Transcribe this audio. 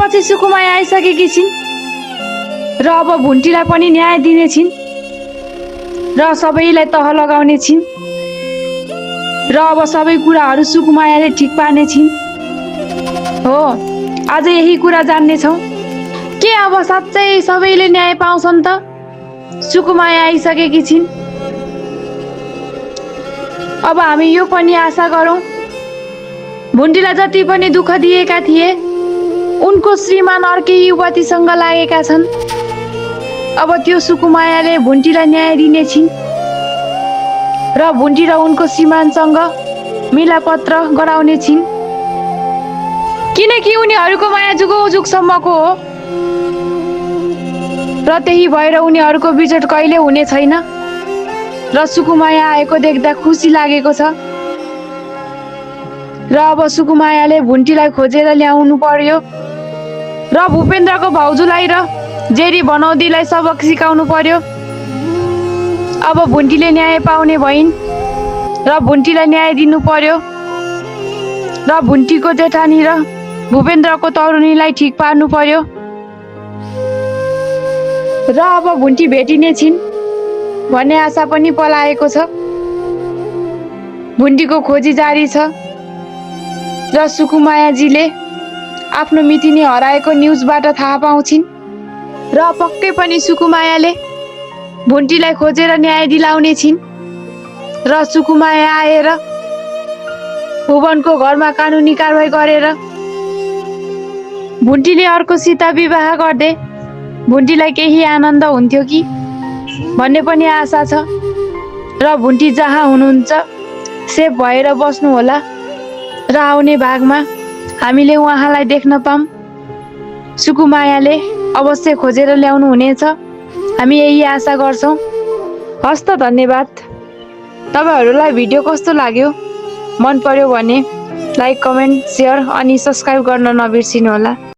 पछि सुकुमाया आइसकेकी छिन् र अब भुन्टीलाई पनि न्याय दिने छिन् र सबैलाई तह लगाउने छिन् र अब सबै कुराहरू सुकुमायाले ठिक पार्ने छिन्। हो, आज यही कुरा जान्नेछौँ के अब साँच्चै सबैले न्याय पाउँछन् त? सुकुमाया आइसकेकी छिन्। अब हामी यो पनि आशा गरौँ भुन्टीलाई जति पनि दुःख दिएका थिए उनको श्रीमान अर्कै युवतीसँग लागेका छन्। अब त्यो सुकुमायाले भुन्टीलाई न्याय दिने छिन् र भुन्टी र उनको श्रीमानसँग मिलापत्र गराउने छिन् किनकि उनीहरूको माया जुगौजुगसम्मको हो र त्यही भएर उनीहरूको बिछोड कहिले हुने छैन र सुकुमाया आएको देख्दा खुसी लागेको छ र अब सुकुमायाले भुन्टीलाई खोजेर ल्याउनु पर्यो र भूपेन्द्रको भाउजूलाई र जेरी बनौदीलाई सबक सिकाउनु पर्यो। अब भुन्टीले न्याय पाउने भइन् र भुन्टीलाई न्याय दिनु पर्यो र भुन्टीको जेठानी र भूपेन्द्रको तरुणीलाई ठिक पार्नु पर्यो र अब भुन्टी भेटिने छिन् भन्ने आशा पनि पलाएको छ। भुन्टीको खोजी जारी छ र सुकुमायाजीले आफ्नो मितिनी हराएको न्युजबाट थाहा पाउँछिन् र पक्कै पनि सुकुमायाले भुन्टीलाई खोजेर न्याय दिलाउने छिन् र सुकुमाया आएर भुवनको घरमा कानुनी कारवाही गरेर भुन्टीले अर्कोसित विवाह गर्दै भुन्टीलाई केही आनन्द हुन्थ्यो कि भन्ने पनि आशा छ र भुन्टी जहाँ हुनुहुन्छ सेफ भएर बस्नु होला र आउने भागमा हामीले उहाँलाई देख्न पाऊँ। सुकुमायाले अवश्य खोजेर ल्याउनु हुनेछ, हामी यही आशा गर्छौँ। हस्त धन्यवाद। तपाईहरुलाई भिडियो कस्तो लाग्यो? मन पर्यो भने लाइक, कमेन्ट, शेयर अनि सब्स्क्राइब गर्न नबिर्सिनु होला।